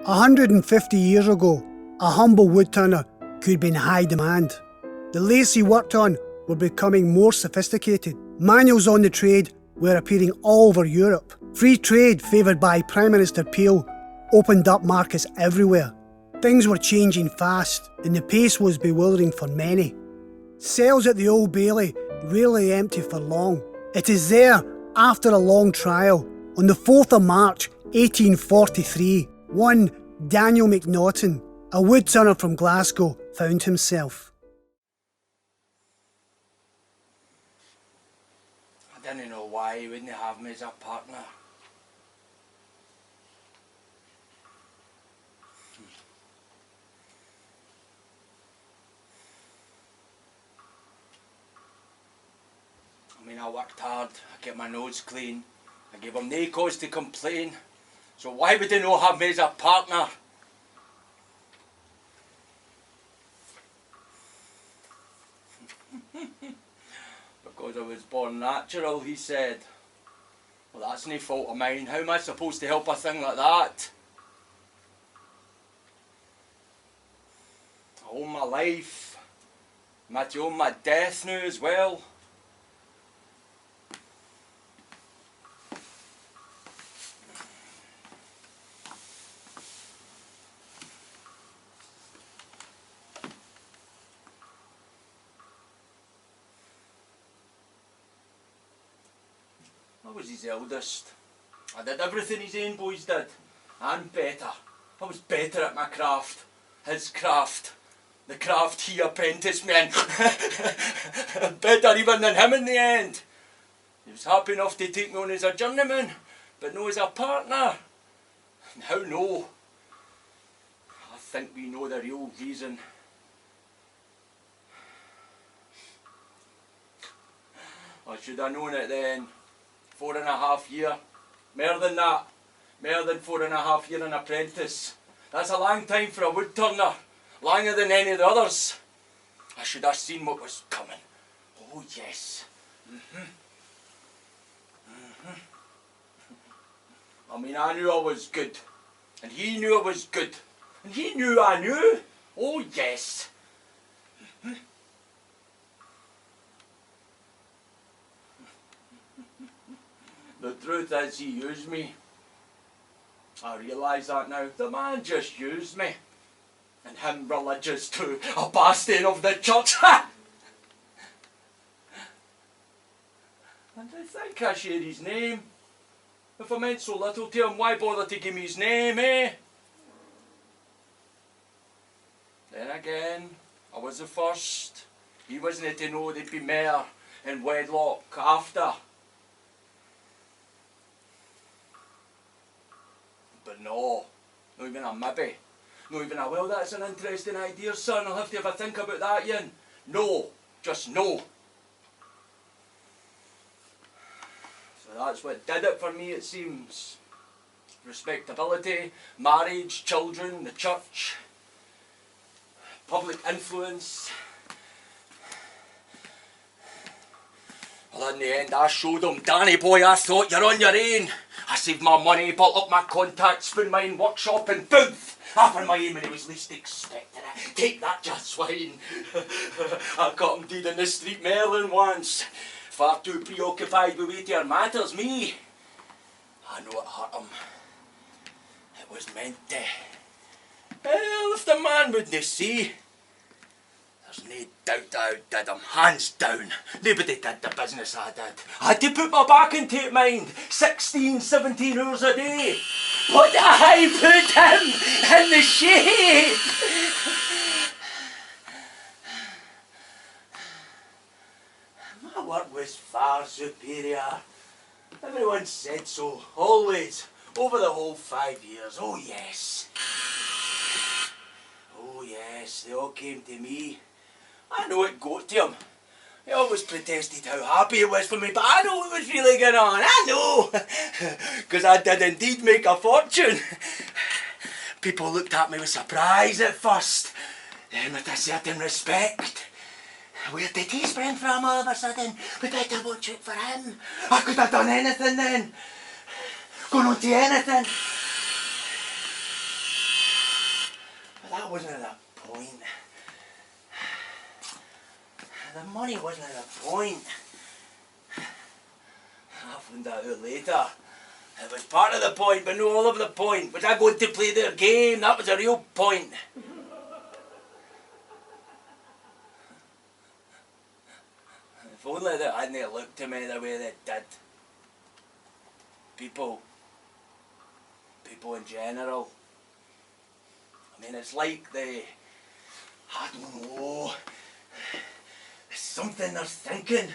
150 years ago, a humble woodturner could be in high demand. The lace he worked on were becoming more sophisticated. Manuals on the trade were appearing all over Europe. Free trade, favoured by Prime Minister Peel, opened up markets everywhere. Things were changing fast, and the pace was bewildering for many. Cells at the Old Bailey rarely empty for long. It is there, after a long trial, on the 4th of March 1843, one Daniel McNaughton, a woodturner from Glasgow, found himself. I didn't know why he wouldn't have me as a partner. I mean, I worked hard, I kept my nose clean, I gave him no cause to complain, so why would he not have me as a partner? Because I was born natural, he said. Well, that's no fault of mine. How am I supposed to help a thing like that? I own my life. I'm at to own my death now as well. I was his eldest. I did everything his own boys did, and better. I was better at my craft, his craft, the craft he apprenticed me in. Better even than him in the end. He was happy enough to take me on as a journeyman, but no as a partner. And how no? I think we know the real reason. I should have known it then. 4.5 years, more than that, more than 4.5 years an apprentice. That's a long time for a wood turner, longer than any of the others. I should have seen what was coming. Oh yes. I mean, I knew I was good, and he knew I was good, and he knew I knew. Oh yes. The truth is, he used me. I realise that now. The man just used me. And him religious too. A bastion of the church. And I think I share his name. If I meant so little to him, why bother to give me his name, eh? Then again, I was the first. He wasn't to know there'd be more in wedlock after. But no, not even a maybe, not even a well, that's an interesting idea, son, I'll have to have a think about that, Ian. No, just no. So that's what did it for me, it seems. Respectability, marriage, children, the church, public influence. Well, in the end, I showed him, Danny boy, I thought you're on your own. I saved my money, built up my contacts, found my own workshop, and boof! Happened my aim when he was least expecting it. Take that, you swine! I got him dead in the street Merlin once. Far too preoccupied with weightier matters, me. I know it hurt him. It was meant to. Well, if the man wouldn't see, there's no doubt I outdid him, hands down. Nobody did the business I did. I had to put my back into it, mind. 16, 17 hours a day. But I put him in the shade. My work was far superior. Everyone said so, always, over the whole 5 years. Oh yes. Oh yes, they all came to me. I know it got to him. He always protested how happy he was for me, but I know what was really going on. I know! Because I did indeed make a fortune. People looked at me with surprise at first, then with a certain respect. Where did he spring from all of a sudden? We better watch out for him. I could have done anything then. Gone on to anything. wasn't the point. The money wasn't the point. I found that out later. It was part of the point, but not all of the point. Was I going to play their game? That was the real point. If only they hadn't looked at me the way they did. People in general. I mean, it's like I don't know, there's something they're thinking.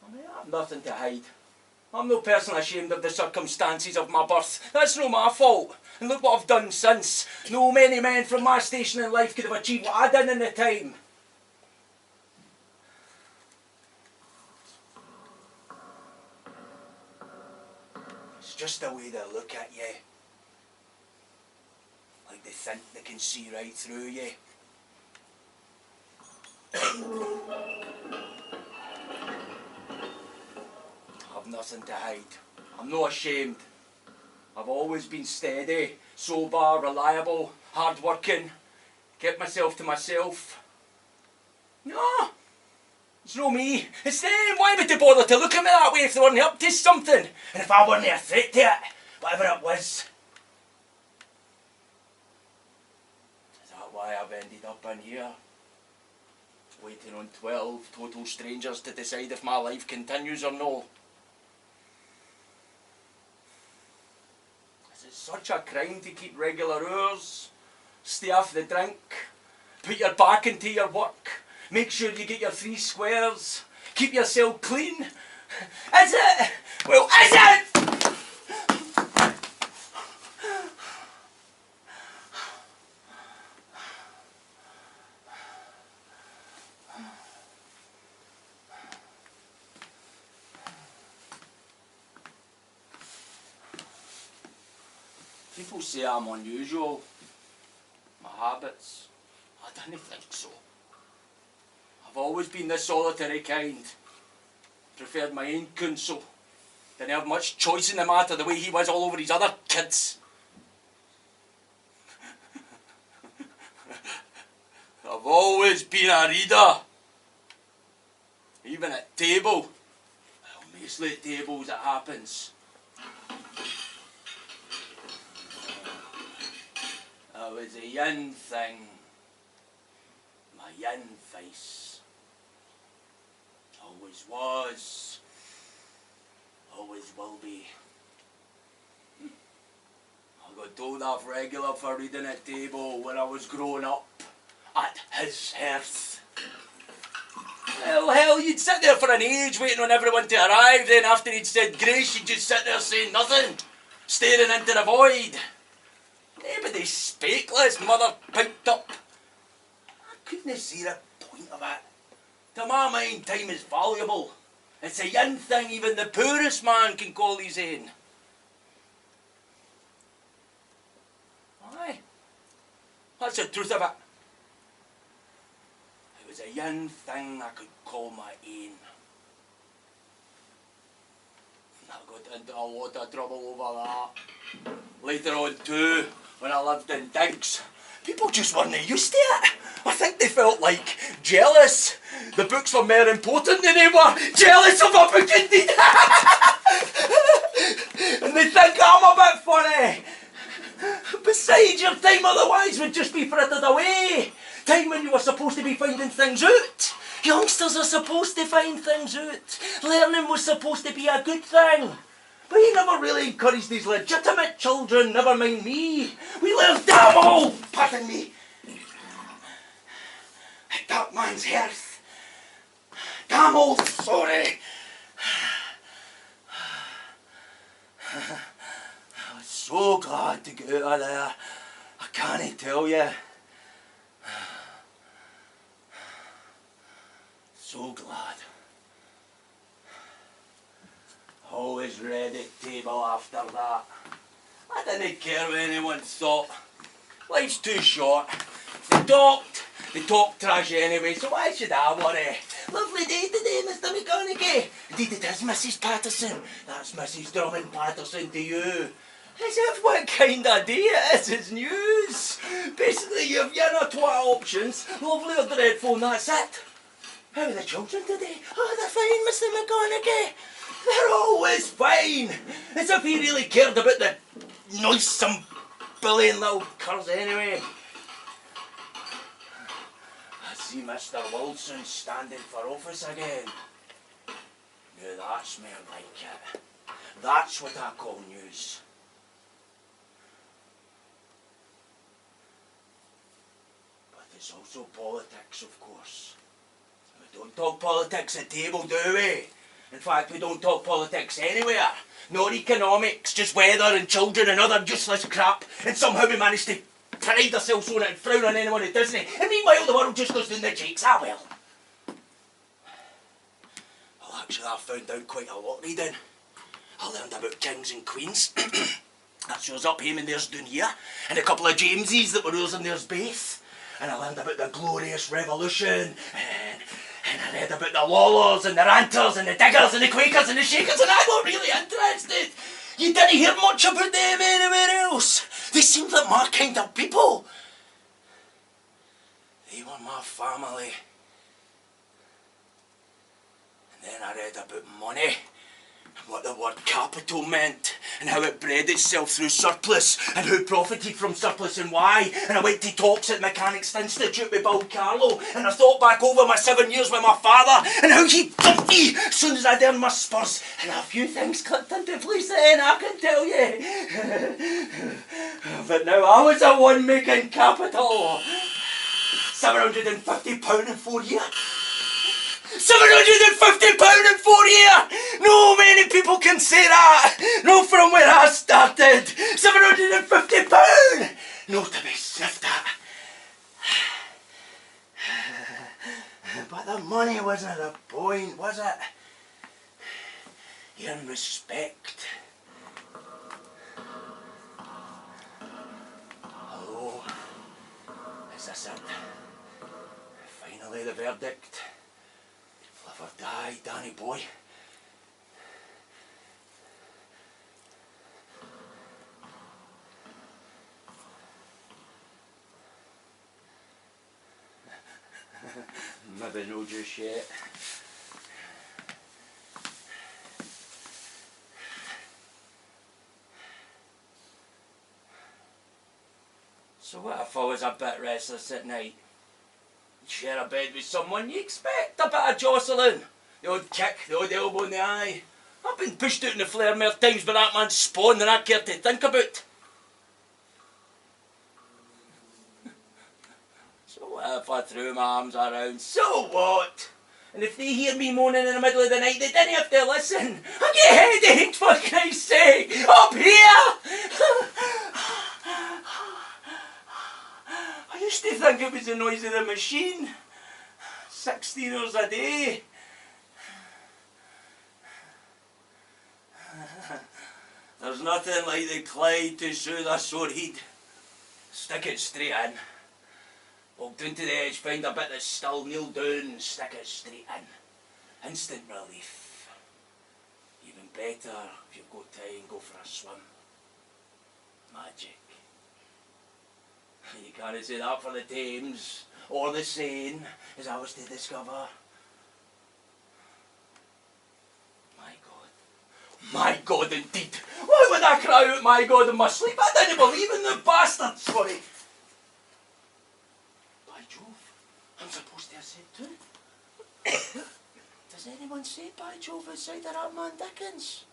I mean, I've nothing to hide. I'm no person ashamed of the circumstances of my birth. That's no my fault. And look what I've done since. No many men from my station in life could have achieved what I did in the time. It's just the way they look at you. Like they think they can see right through you. I've nothing to hide. I'm not ashamed. I've always been steady, sober, reliable, hard-working. Kept myself to myself. No, it's no me. It's them. Why would they bother to look at me that way if they weren't up to something? And if I weren't a threat to it, whatever it was. Is that why I've ended up in here? Waiting on 12 total strangers to decide if my life continues or no. Is it such a crime to keep regular hours? Stay off the drink? Put your back into your work? Make sure you get your 3 squares? Keep yourself clean? Is it? Well, is it? People say I'm unusual. My habits. I don't think so. I've always been the solitary kind. Preferred my own counsel. Didn't have much choice in the matter the way he was all over his other kids. I've always been a reader. Even at table. Well, mostly at tables it happens. It was a young thing. My young face. Always was. Always will be. I got told off regular for reading at table when I was growing up. At his hearth. Well, hell, you'd sit there for an age waiting on everyone to arrive, then after he'd said grace, you'd just sit there saying nothing. Staring into the void. Nobody spake, his mother piped up. I couldn't see the point of it. To my mind, time is valuable. It's a young thing even the poorest man can call his own. Aye, that's the truth of it. It was a young thing I could call my own. I got into a lot of trouble over that. Later on too, when I lived in digs, people just weren't used to it. I think they felt like jealous. The books were more important than they were. Jealous of a book indeed. And they think I'm a bit funny. Besides, your time otherwise would just be frittered away. Time when you were supposed to be finding things out. Youngsters are supposed to find things out. Learning was supposed to be a good thing. But he never really encouraged these legitimate children, never mind me. We live damn all, pardon me, at that man's hearth. Damn all sorry. I was so glad to get out of there. I can't tell you. So glad. Always read at table after that. I didn't care what anyone thought. Life's too short. They talked trash anyway, so why should I worry? Lovely day today, Mr. McGonaghy. Indeed it is, Mrs. Patterson. That's Mrs. Drummond Patterson to you. As if what kind of day it is, it's news. Basically, you've your twat options, lovely or dreadful, and that's it. How are the children today? Oh, they're fine, Mr. McGonaghy. They're always fine. As if he really cared about the noisome, bullying little curs anyway. I see Mr. Wilson standing for office again. Now that's more like it. That's what I call news. But there's also politics, of course. We don't talk politics at table, do we? In fact, we don't talk politics anywhere. Nor economics, just weather and children and other useless crap. And somehow we manage to pride ourselves on it and frown on anyone who doesn't. And meanwhile, the world just goes down the jakes. Ah, well. Well, actually, I found out quite a lot reading. I learned about kings and queens. That shows up him and theirs down here. And a couple of Jameses that were yours and theirs both. And I learned about the glorious revolution. And I read about the Lollers and the Ranters and the Diggers and the Quakers and the Shakers, and I got really interested. You didn't hear much about them anywhere else. They seemed like my kind of people. They were my family. And then I read about money. And what the word capital meant, and how it bred itself through surplus, and who profited from surplus and why. And I went to talks at Mechanics Institute with Bill Carlow, and I thought back over my 7 years with my father, and how he dumped me as soon as I'd earned my spurs. And a few things clicked into place then, I can tell you. But now I was the one making capital. £750 in 4 years. £750 in 4 years! No many people can say that! No, from where I started! £750! No to be sniffed at. But the money wasn't the point, was it? You earn respect. Hello? Is this it? Finally the verdict. Live or die, Danny boy. Maybe no just yet. So what if I was a bit restless at night? You share a bed with someone, you expect a bit of jostling. The odd kick, the odd elbow in the eye. I've been pushed out in the flare more times by that man's spawn than I care to think about. So what if I threw my arms around? So what? And if they hear me moaning in the middle of the night, they didn't have to listen. I get headache, for Christ's sake! Up here! I used to think it was the noise of the machine. 16 hours a day. There's nothing like the Clyde to soothe a sore head. Stick it straight in. Walk down to the edge, find a bit that's still, kneel down, stick it straight in. Instant relief. Even better, if you've got time, go for a swim. Magic. You can't say that for the Thames, or the Seine, as I was to discover. My God, indeed. Why would I cry out my God in my sleep? I didn't believe in the bastard, sorry. By Jove, I'm supposed to have said too. Does anyone say by Jove outside of that man Dickens?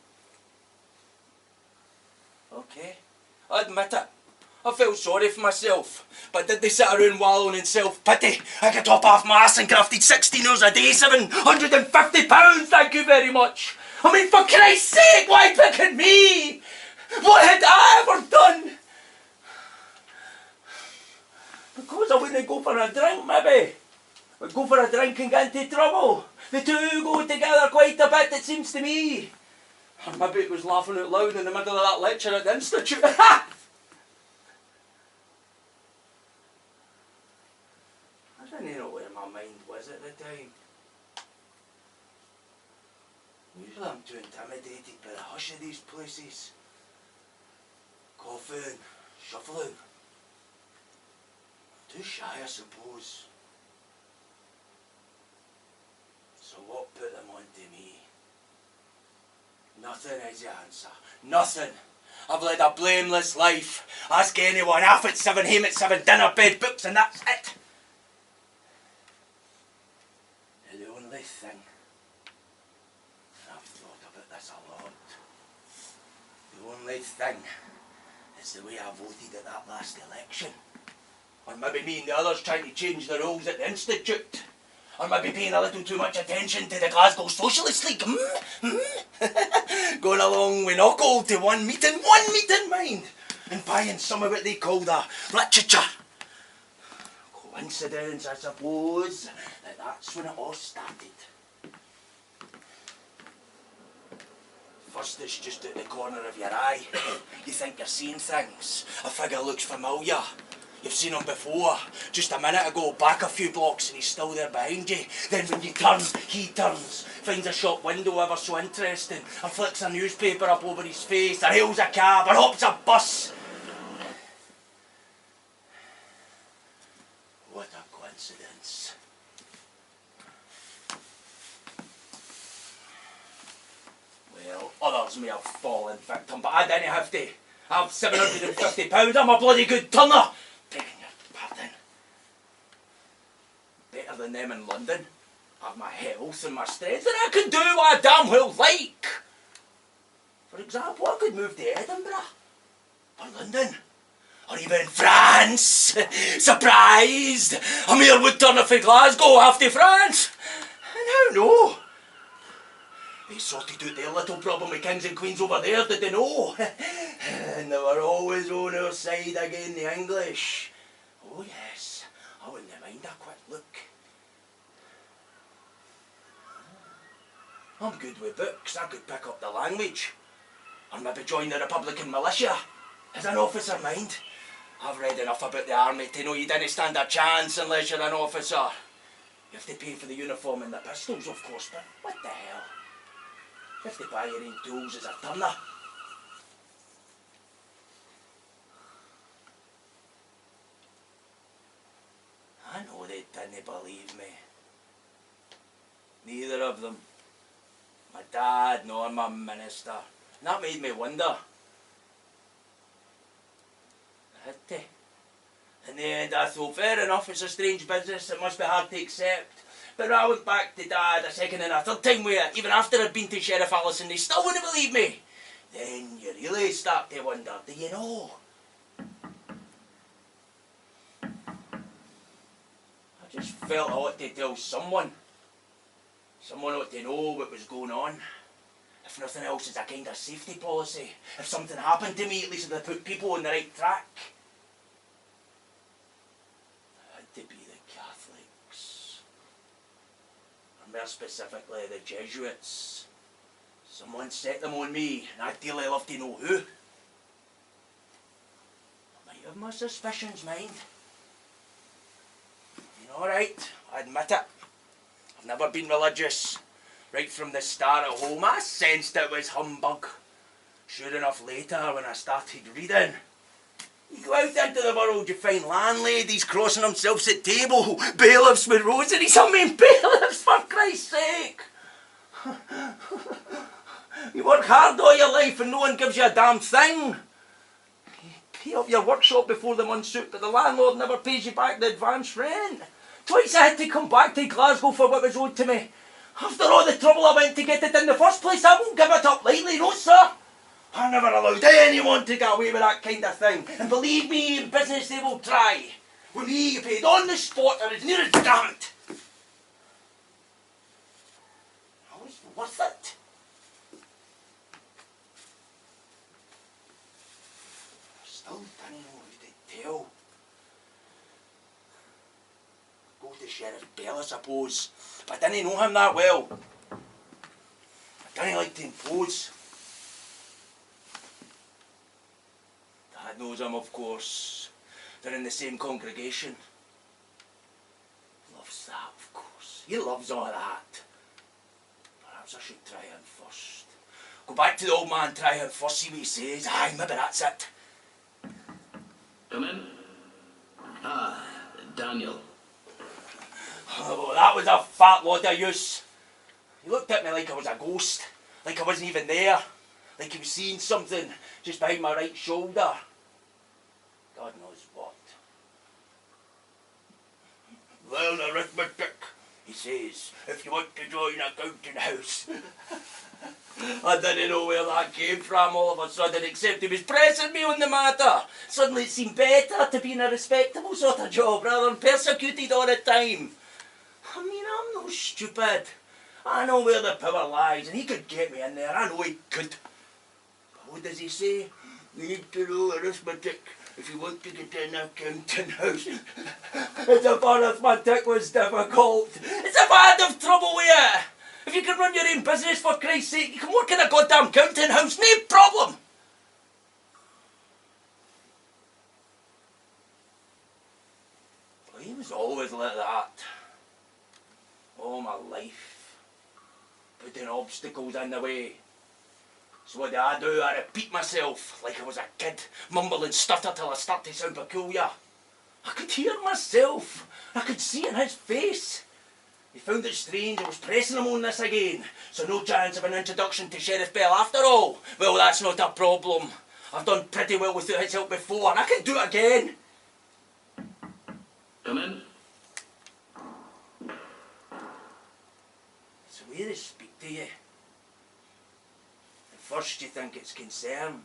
Okay, I admit it. I felt sorry for myself, but did they sit around wallowing in self-pity? I could top off my arse and crafted 16 hours a day, £750, thank you very much. I mean, for Christ's sake, why pick at me? What had I ever done? Because I wouldn't go for a drink, maybe. I'd go for a drink and get into trouble. The two go together quite a bit, it seems to me. Or maybe it was laughing out loud in the middle of that lecture at the Institute. I didn't know where my mind was at the time. Usually I'm too intimidated by the hush of these places. Shuffling, shuffling. Too shy, I suppose. So what put them on to me? Nothing is the answer. Nothing. I've led a blameless life. Ask anyone, half at 7, home at 7, dinner, bed, books, and that's it. And the only thing, and I've thought about this a lot, the only thing is the way I voted at that last election. Or maybe me and the others trying to change the rules at the Institute. Or maybe paying a little too much attention to the Glasgow Socialist League. Going along with Knockall to one meeting mind. And buying some of what they call the literature. Coincidence, I suppose, that that's when it all started. First it's just at the corner of your eye. You think you're seeing things. A figure looks familiar. You've seen him before, just a minute ago, back a few blocks, and he's still there behind you. Then when you turn, he turns, finds a shop window ever so interesting, or flicks a newspaper up over his face, or hails a cab, or hops a bus. What a coincidence. Well, others may have fallen victim, but I didn't have to. I have £750, I'm a bloody good turner. Begging your pardon. Better than them in London. I've my health and my strength, and I can do what I damn well like. For example, I could move to Edinburgh, or London, or even France. Surprised! A mere wood turner for Glasgow, half to France. And how no? They sorted out their little problem with kings and queens over there, did they know? And they were always on our side again, the English. Oh yes, I wouldn't mind a quick look. I'm good with books, I could pick up the language. Or maybe join the Republican militia. As an officer, mind. I've read enough about the army to know you didn't stand a chance unless you're an officer. You have to pay for the uniform and the pistols, of course, but what the hell? You have to buy your own tools as a turner. I know they didn't believe me. Neither of them. My dad nor my minister. And that made me wonder. I had to. In the end I thought, fair enough, it's a strange business, it must be hard to accept. But when I went back to Dad a second and a third time with it, even after I'd been to Sheriff Allison, they still wouldn't believe me. Then you really start to wonder, do you know? I just felt I ought to tell someone. Someone ought to know what was going on. If nothing else, it's a kind of safety policy. If something happened to me, at least it put people on the right track. It had to be the Catholics. Or more specifically, the Jesuits. Someone set them on me, and I'd dearly love to know who. I might have my suspicions, mind. Alright, I admit it. I've never been religious. Right from the start at home, I sensed it was humbug. Sure enough, later when I started reading, you go out into the world, you find landladies crossing themselves at table, bailiffs with rosaries. I mean, bailiffs, for Christ's sake! You work hard all your life and no one gives you a damn thing. You pay up your workshop before the month's out, but the landlord never pays you back the advance rent. Twice I had to come back to Glasgow for what was owed to me. After all the trouble I went to get it in the first place, I won't give it up lightly, no sir. I never allowed anyone to get away with that kind of thing. And believe me, in business they will try. With me, you paid on the spot or as near as damn it. I was worth it. I still didn't know who to tell. Go to Sheriff Bell, I suppose. I didn't know him that well. I didn't like to impose. Dad knows him, of course. They're in the same congregation. Loves that, of course. He loves all that. Perhaps I should try him first. Go back to the old man, try him first, see what he says. Aye, maybe that's it. Come in. Ah, Daniel. Oh, that was a fat lot of use. He looked at me like I was a ghost, like I wasn't even there, like he was seeing something just behind my right shoulder. God knows what. Well, arithmetic, he says, if you want to join a counting house. I didn't know where that came from all of a sudden, except he was pressing me on the matter. Suddenly it seemed better to be in a respectable sort of job rather than persecuted all the time. I mean, I'm no stupid. I know where the power lies, and he could get me in there. I know he could. But what does he say? You need to know arithmetic if you want to get in a counting house. As if arithmetic was difficult. As if I had have trouble with it. If you can run your own business, for Christ's sake, you can work in a goddamn counting house, no problem. Well, he was always like that. All my life. Putting obstacles in the way. So what do? I repeat myself like I was a kid, mumble and stutter till I start to sound peculiar. I could hear myself. I could see in his face. He found it strange I was pressing him on this again. So no chance of an introduction to Sheriff Bell after all. Well, that's not a problem. I've done pretty well without his help before, and I can do it again. Come in. It's a way to speak to you. At first you think it's concern.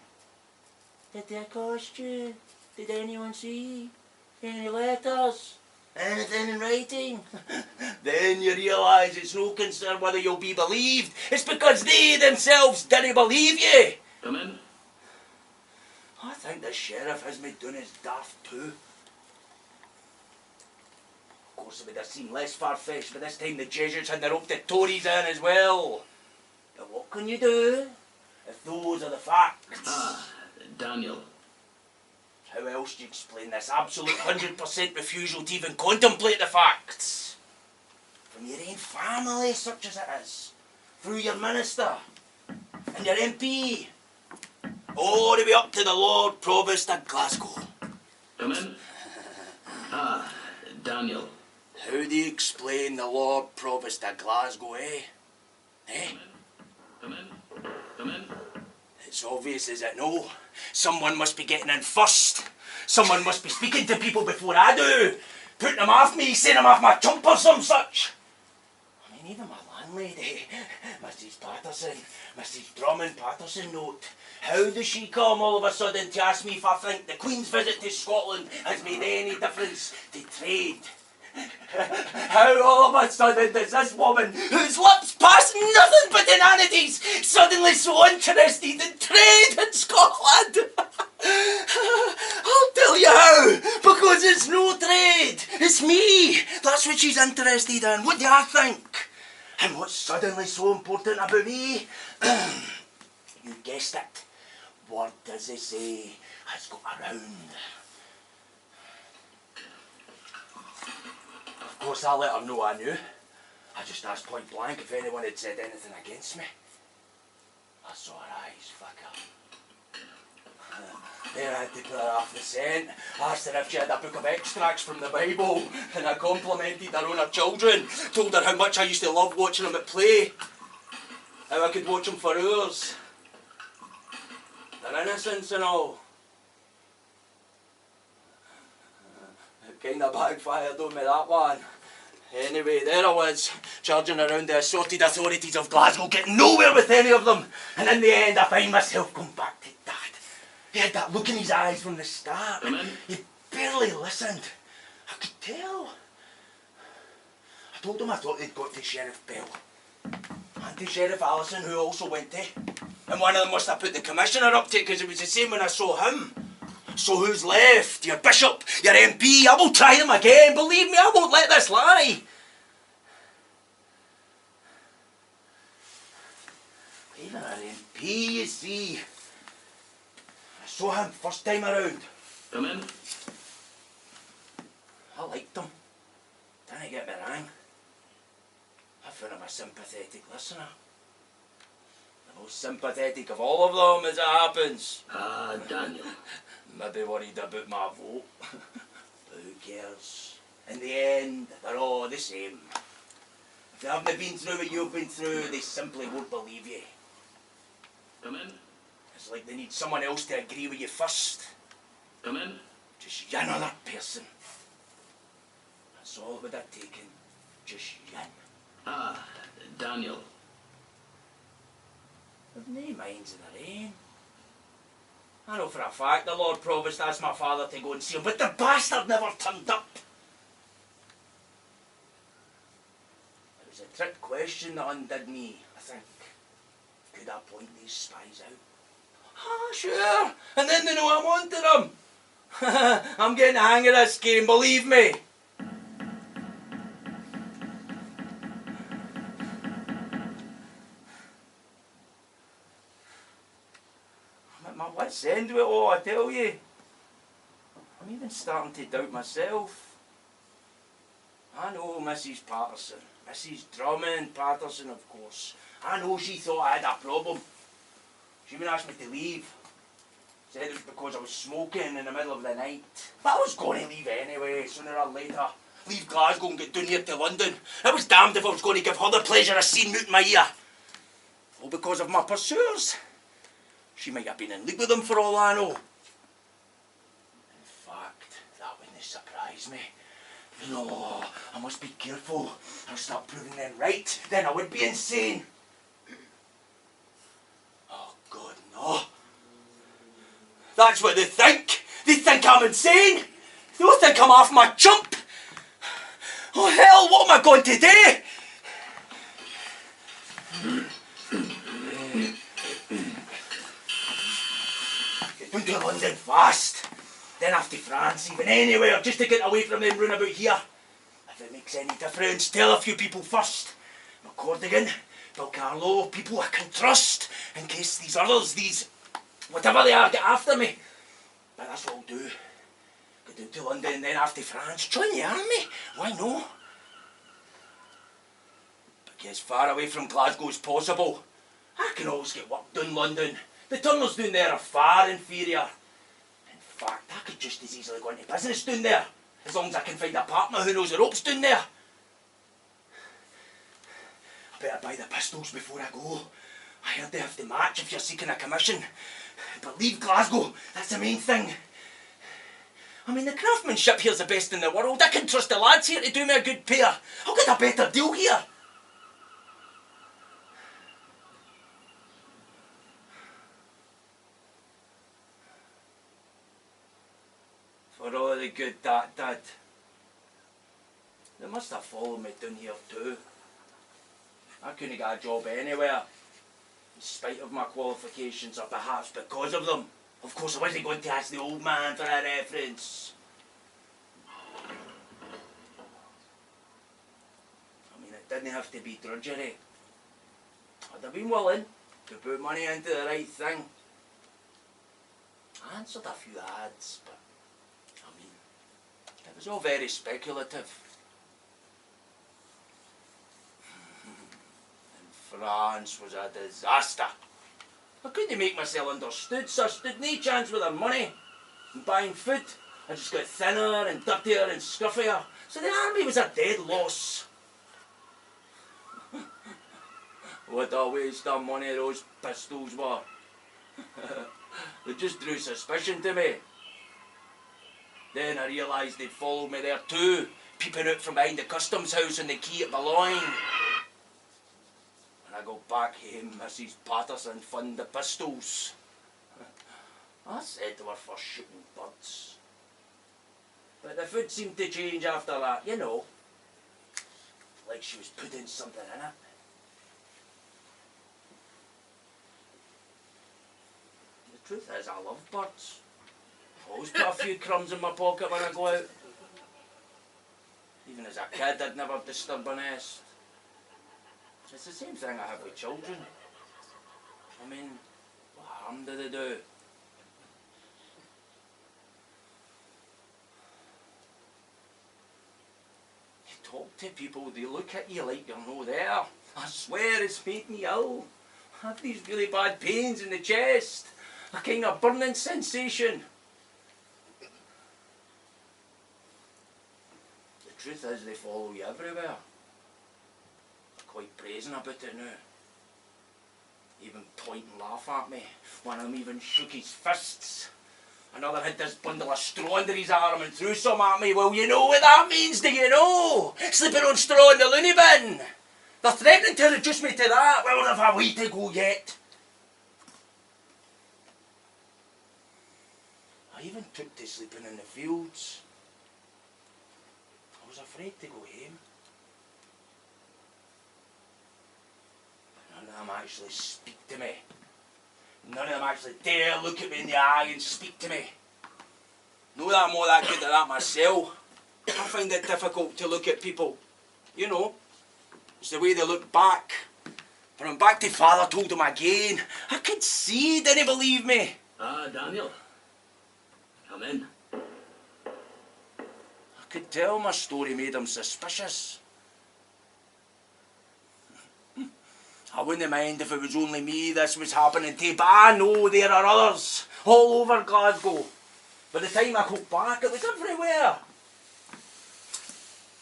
Did they accost you? Did anyone see? Any letters? Anything in writing? Then you realise it's no concern whether you'll be believed. It's because they themselves didn't believe you. Come in. I think the sheriff has me done his daft too. Of course it would have seemed less far-fetched, but this time the Jesuits had roped the Tories in as well. But what can you do if those are the facts? Ah, Daniel. How else do you explain this absolute 100% refusal to even contemplate the facts? From your own family, such as it is. Through your minister. And your MP. All the way up to the Lord Provost of Glasgow. Come in. Ah, Daniel. How do you explain the Lord Provost of Glasgow, eh? Eh? Come in. Come in. It's obvious, is it no? Someone must be getting in first. Someone must be speaking to people before I do. Putting them off me, sending them off my chump or some such. I mean, even my landlady, Mrs. Patterson, Mrs. Drummond Patterson note. How does she come all of a sudden to ask me if I think the Queen's visit to Scotland has made any difference to trade? How all of a sudden does this woman, whose lips pass nothing but inanities, suddenly so interested in trade in Scotland? I'll tell you how, because it's no trade, it's me. That's what she's interested in. What do I think? And what's suddenly so important about me? You guessed it. What does it say has got around? Of course, I let her know I knew. I just asked point blank if anyone had said anything against me. I saw her eyes flicker. Then I had to put her off the scent. Asked her if she had a book of extracts from the Bible, and I complimented her on her children. Told her how much I used to love watching them at play. How I could watch them for hours. Their innocence and all. It kinda backfired on me, that one. Anyway, there I was, charging around the assorted authorities of Glasgow, getting nowhere with any of them. And in the end, I find myself going back to Dad. He had that look in his eyes from the start. Come in. He barely listened. I could tell. I told him I thought they'd got to Sheriff Bell. And to Sheriff Allison, who also went to. And one of them must have put the commissioner up to it, because it was the same when I saw him. So who's left? Your bishop, your MP. I will try them again. Believe me, I won't let this lie. Even our MP, you see. I saw him first time around. Come in. I liked him. Didn't get me wrong. I found him a sympathetic listener. The most sympathetic of all of them, as it happens. Ah, Daniel. Maybe worried about my vote. Who cares? In the end, they're all the same. If they haven't been through what you've been through, they simply won't believe you. Come in. It's like they need someone else to agree with you first. Come in. Just one other person. That's all it would have taken. Just one. Ah, Daniel. There's no minds in the rain. I know for a fact the Lord Provost asked my father to go and see him, but the bastard never turned up. It was a trick question that undid me, I think. Could I point these spies out? Ah, sure. And then they know I'm on to them. I'm getting the hang of this game, believe me. I'm at my wit's end with it all, I tell you. I'm even starting to doubt myself. I know Mrs. Patterson, Mrs. Drummond Patterson, of course. I know she thought I had a problem. She even asked me to leave. Said it was because I was smoking in the middle of the night. But I was going to leave anyway, sooner or later. Leave Glasgow and get down here to London. I was damned if I was going to give her the pleasure of seeing me out in my ear. All because of my pursuers. She might have been in league with them for all I know. In fact, that wouldn't surprise me. No, I must be careful. I'll start proving them right. Then I would be insane. Oh God, no. That's what they think. They think I'm insane. They don't think I'm off my chump. Oh hell, what am I going to do? Get down to London fast. Then off to France, even anywhere, just to get away from them round about here. If it makes any difference, tell a few people first. McCordigan, Bill Carlo, people I can trust, in case these others, these whatever they are, get after me. But that's what I'll do. Go down to London and then after France. Join the army. Why no? But get as far away from Glasgow as possible. I can always get work done in London. The tunnels down there are far inferior. In fact, I could just as easily go into business down there. As long as I can find a partner who knows the ropes down there. I better buy the pistols before I go. I heard they have to match if you're seeking a commission. But leave Glasgow, that's the main thing. I mean, the craftsmanship here's the best in the world. I can trust the lads here to do me a good pair. I'll get a better deal here. For all the good that did. They must have followed me down here too. I couldn't get a job anywhere. In spite of my qualifications, or perhaps because of them. Of course, I wasn't going to ask the old man for a reference. I mean, it didn't have to be drudgery. I'd have been willing to put money into the right thing. I answered a few ads, but, I mean, it was all very speculative. France was a disaster. I couldn't make myself understood, so I stood no chance with their money. And buying food, I just got thinner and dirtier and scuffier. So the army was a dead loss. What a waste of money those pistols were. They just drew suspicion to me. Then I realised they'd followed me there too, peeping out from behind the customs house on the quay at Boulogne. I go back home, Mrs. Patterson fund the pistols. I said they were for shooting birds. But the food seemed to change after that, you know. Like she was putting something in it. The truth is, I love birds. Always put a few crumbs in my pocket when I go out. Even as a kid, I'd never disturb a nest. It's the same thing I have with children. I mean, what harm do they do? You talk to people, they look at you like you're no there. I swear it's made me ill. I have these really bad pains in the chest. A kind of burning sensation. truth is they follow you everywhere. They're quite brazen about it now. Even point and laugh at me. One of them even shook his fists. Another had this bundle of straw under his arm and threw some at me. Well, you know what that means, do you know? Sleeping on straw in the loony bin. They're threatening to reduce me to that. Well, I've a way to go yet. I even took to sleeping in the fields. I was afraid to go home. But none of them actually speak to me. None of them actually dare look at me in the eye and speak to me. Know that I'm all that good at that myself. I find it difficult to look at people. You know, it's the way they look back. But I'm back to father told him again. I could see he didn't believe me. Daniel. Come in. I could tell my story made him suspicious. I wouldn't mind if it was only me this was happening to, but I know there are others all over Glasgow. By the time I got back, it was everywhere.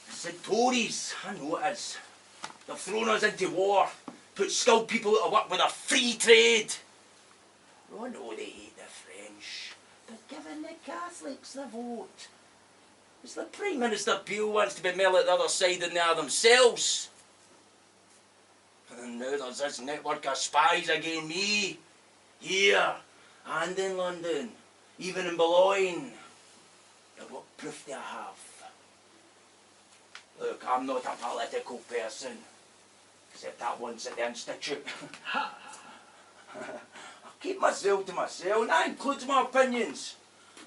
It's the Tories, I know it is. They've thrown us into war, put skilled people out of work with a free trade. Oh no, they hate the French. They're giving the Catholics the vote. It's the Prime Minister Peel wants to be more like the other side than they are themselves. And now there's this network of spies against me, here and in London, even in Boulogne. Now what proof do I have? Look, I'm not a political person, except that once at the Institute. I keep myself to myself, and that includes my opinions.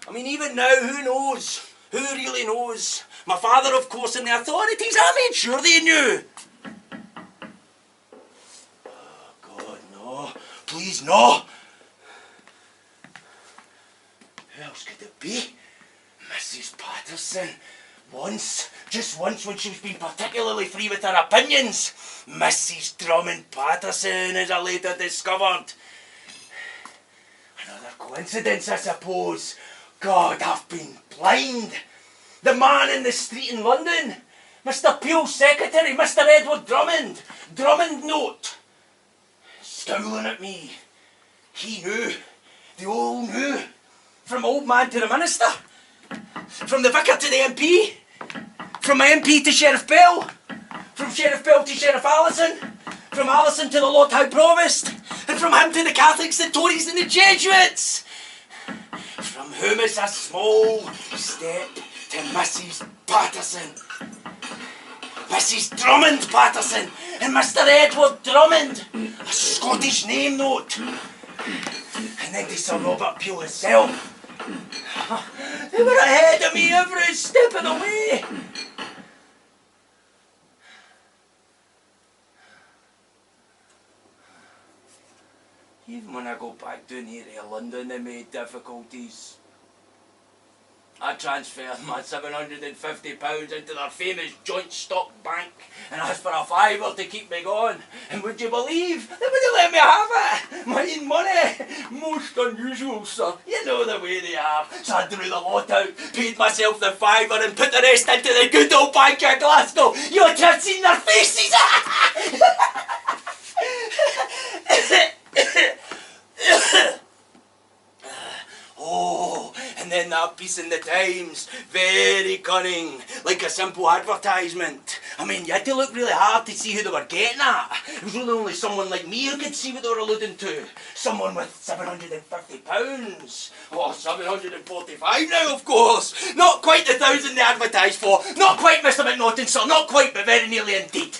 I mean, even now, who knows? Who really knows? My father, of course, and the authorities, I made sure they knew. Please, no! Who else could it be? Mrs. Patterson. Once, just once when she was being particularly free with her opinions. Mrs. Drummond Patterson, as I later discovered. Another coincidence, I suppose. God, I've been blind. The man in the street in London. Mr. Peel's secretary, Mr. Edward Drummond. Drummond note. Scowling at me. He knew. They all knew. From old man to the minister. From the vicar to the MP. From MP to Sheriff Bell. From Sheriff Bell to Sheriff Allison. From Allison to the Lord High Provost. And from him to the Catholics, the Tories and the Jesuits. From whom is a small step to Mrs. Patterson. Mrs. Drummond Patterson and Mr. Edward Drummond. A Scottish name note. And then to Sir Robert Peel himself. They were ahead of me every step of the way. Even when I go back down here to London, they made difficulties. I transferred my £750 into their famous joint stock bank and asked for a fiver to keep me going. And would you believe, they wouldn't let me have it. My own money. Most unusual, sir. You know the way they are. So I drew the lot out, paid myself the fiver and put the rest into the good old bank of Glasgow. You ought to have seen their faces. Oh, and then that piece in the Times, very cunning, like a simple advertisement. I mean, you had to look really hard to see who they were getting at. It was really only someone like me who could see what they were alluding to. Someone with £750. Oh, 745 now, of course. Not quite the 1,000 they advertised for. Not quite, Mr. McNaughton, sir. Not quite, but very nearly indeed.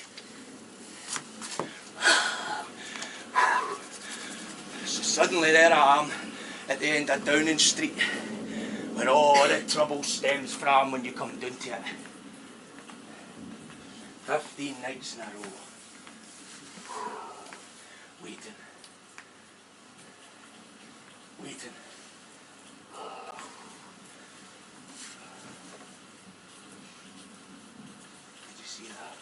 So suddenly there I am, at the end of Downing Street, where all the trouble stems from when you come down to it. 15 nights in a row. Waiting. Waiting. Did you see that?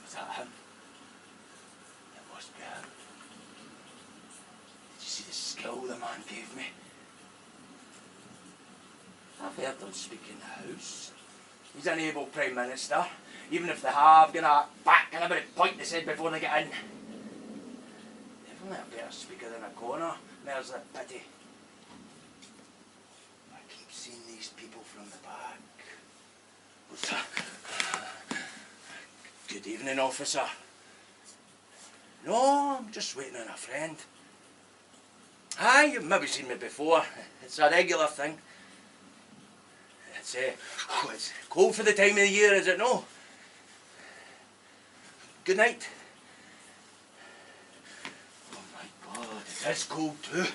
Was that him? It must be him. Did you see the skill the man gave me? I've heard him speak in the House. He's an able Prime Minister, even if they have gonna back and every point they said before they get in. Definitely a better speaker than a corner, there's the pity. I keep seeing these people from the back. Good evening, officer. No, I'm just waiting on a friend. Aye, you've maybe seen me before. It's a regular thing. It's cold for the time of the year, is it no? Good night. Oh my God, it is cold too.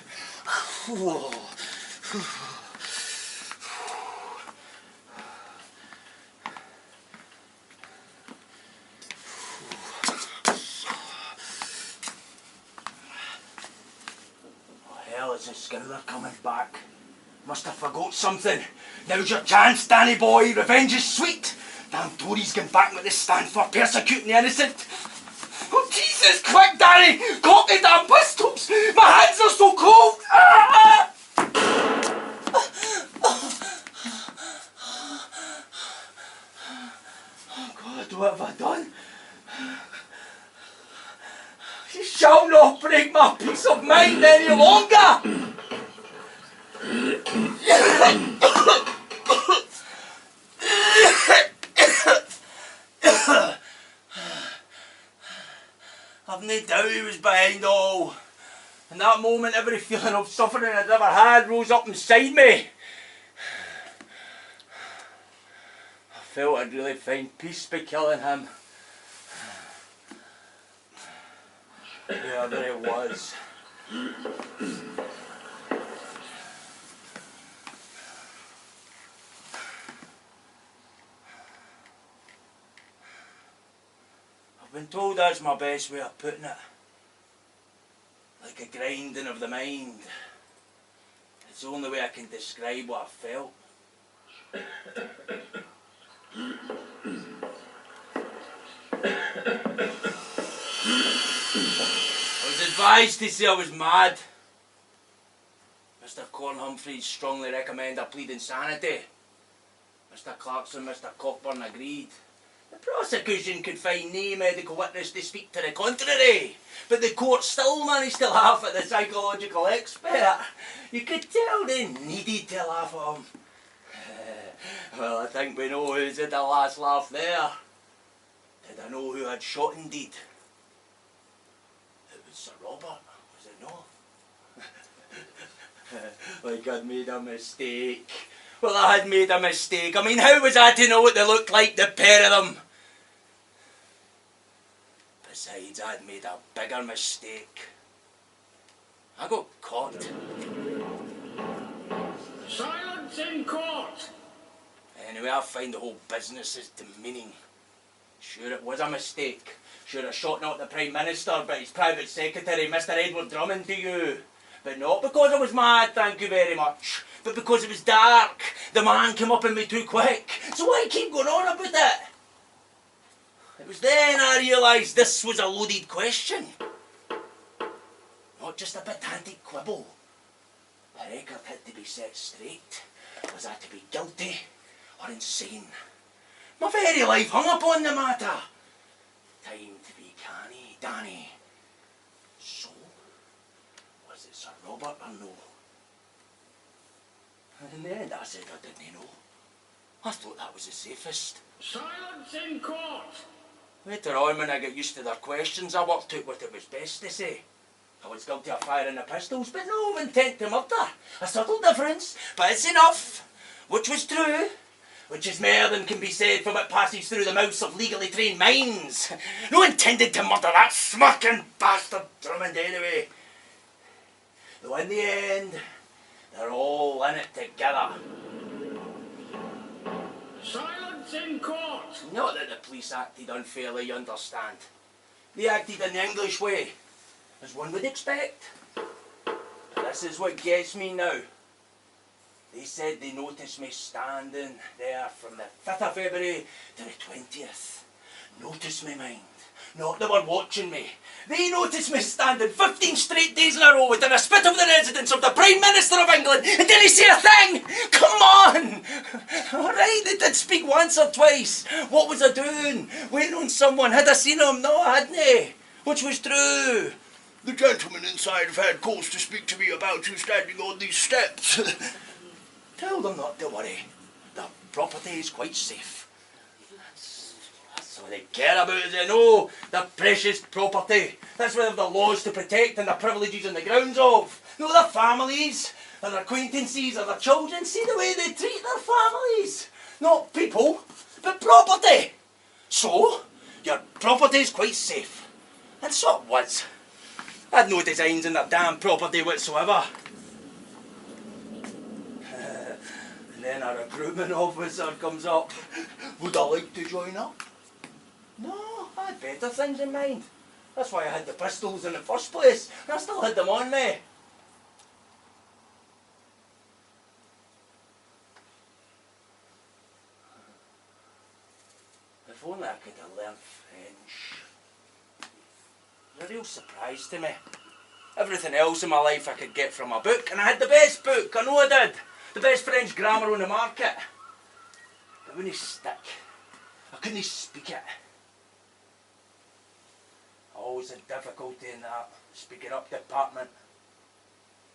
Is the Scouler coming back? Must have forgot something. Now's your chance, Danny boy. Revenge is sweet. Damn Tories come back with this stand for persecuting the innocent. Oh Jesus, quick, Danny! Cock the damn pistols! My hands are so cold! Oh God, what have I done? You shall not break my peace of mind any longer! I've no doubt he was behind all. In that moment, every feeling of suffering I'd ever had rose up inside me. I felt I'd really find peace by killing him. Whoever it was. I've been told that's my best way of putting it. Like a grinding of the mind. It's the only way I can describe what I felt. I was advised to say I was mad. Mr. Cornhumphreys strongly recommend I plead insanity. Mr. Clarkson, Mr. Cockburn agreed. The prosecution could find no medical witness to speak to the contrary, but the court still managed to laugh at the psychological expert. You could tell they needed to laugh at him. Well, I think we know who's had the last laugh there. Did I know who had shot indeed? It was Sir Robert, was it not? Like I'd made a mistake. Well, I had made a mistake. I mean, how was I to know what they looked like, the pair of them? Besides, I'd made a bigger mistake. I got caught. Silence in court! Anyway, I find the whole business is demeaning. Sure, it was a mistake. Sure, I shot not the Prime Minister, but his private secretary, Mr. Edward Drummond, to you. But not because I was mad, thank you very much, but because it was dark. The man came up on me too quick, so why keep going on about it? It was then I realised this was a loaded question. Not just a pedantic quibble. The record had to be set straight. Was I to be guilty or insane? My very life hung upon the matter. Time to be canny, Danny. So, was it Sir Robert or no? And in the end I said I didn't know. I thought that was the safest. Silence in court! Later on, when I got used to their questions, I worked out what it was best to say. I was guilty of firing the pistols, but no intent to murder. A subtle difference, but it's enough. Which was true. Which is more than can be said from what passes through the mouths of legally trained minds. No intended to murder that smirking bastard Drummond anyway. Though in the end, they're all in it together. Silence in court! Not that the police acted unfairly, you understand. They acted in the English way, as one would expect. But this is what gets me now. They said they noticed me standing there from the 5th of February to the 20th. Notice me, mind. No, they were watching me. They noticed me standing 15 straight days in a row within a spit of the residence of the Prime Minister of England, and didn't say a thing! Come on! All right, they did speak once or twice. What was I doing? Waiting on someone. Had I seen him? No, I hadn't. Which was true. The gentlemen inside have had cause to speak to me about you standing on these steps. Tell them not to worry. The property is quite safe. That's all they care about, is they know the precious property. That's what they have the laws to protect and the privileges and the grounds of. No, their families, or their acquaintances, or their children. See the way they treat their families. Not people, but property. So, your property is quite safe. And so it was. I had no designs in their damn property whatsoever. And then a recruitment officer comes up. Would I like to join up? No, I had better things in mind. That's why I had the pistols in the first place. And I still had them on me. If only I could have learned French. It was a real surprise to me. Everything else in my life I could get from a book, and I had the best book, I know I did. The best French grammar on the market. It wouldn't stick. I couldn't speak it. Always had difficulty in that speaking up department.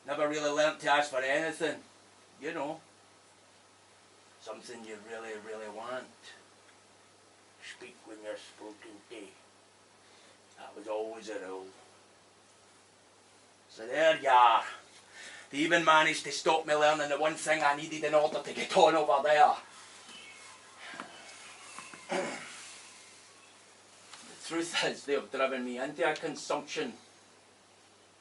Never really learnt to ask for anything. You know. Something you really, really want. Speak when you're spoken to. That was always a rule. So there you are. They even managed to stop me learning the one thing I needed in order to get on over there. The truth is, they have driven me into a consumption.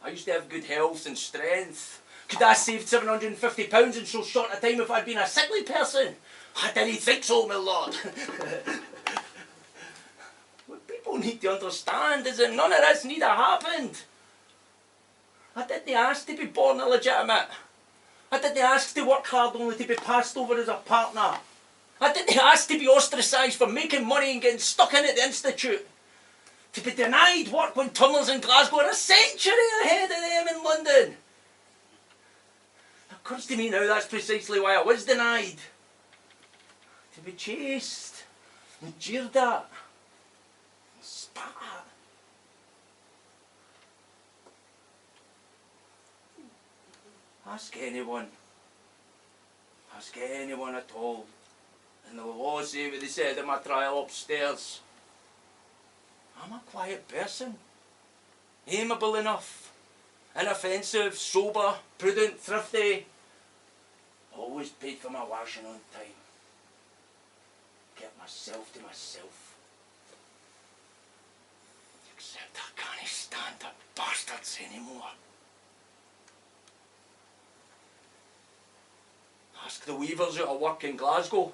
I used to have good health and strength. Could I have saved £750 in so short a time if I'd been a sickly person? I didn't think so, my lord. What people need to understand is that none of this need have happened. I didn't ask to be born illegitimate. I didn't ask to work hard only to be passed over as a partner. I didn't ask to be ostracised for making money and getting stuck in at the institute. To be denied work when tunnels in Glasgow are a century ahead of them in London. It occurs to me now that's precisely why I was denied. To be chased and jeered at and spat at. Ask anyone at all, and they'll all say what they said in my trial upstairs. I'm a quiet person, amiable enough, inoffensive, sober, prudent, thrifty, always paid for my washing on time, kept myself to myself, except I can't stand the bastards anymore. Ask the weavers out of work in Glasgow.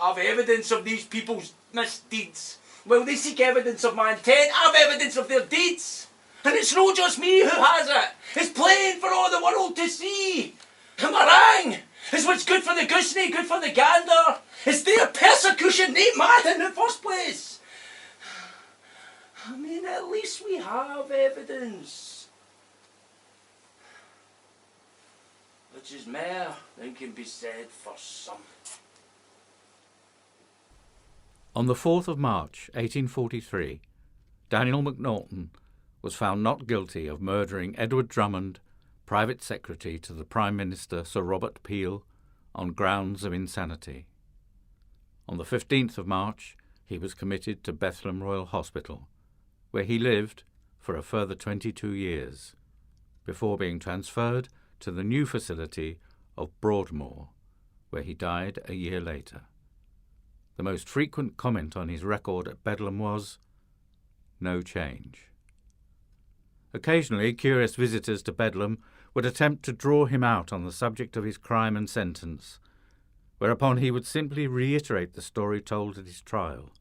I have evidence of these people's misdeeds. Well, they seek evidence of my intent. I have evidence of their deeds. And it's not just me who has it. It's plain for all the world to see. And meringue is what's good for the gooseneck, good for the gander. It's their persecution they mad in the first place. I mean, at least we have evidence. Which is more than can be said for some. On the 4th of March 1843, Daniel McNaughton was found not guilty of murdering Edward Drummond, private secretary to the Prime Minister Sir Robert Peel, on grounds of insanity. On the 15th of March, he was committed to Bethlehem Royal Hospital, where he lived for a further 22 years, before being transferred to the new facility of Broadmoor, where he died a year later. The most frequent comment on his record at Bedlam was, "No change." Occasionally, curious visitors to Bedlam would attempt to draw him out on the subject of his crime and sentence, whereupon he would simply reiterate the story told at his trial.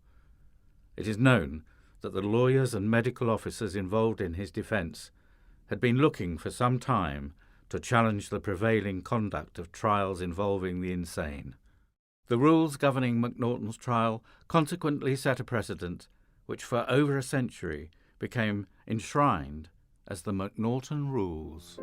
It is known that the lawyers and medical officers involved in his defence had been looking for some time to challenge the prevailing conduct of trials involving the insane. The rules governing McNaughton's trial consequently set a precedent which for over a century became enshrined as the McNaughton Rules.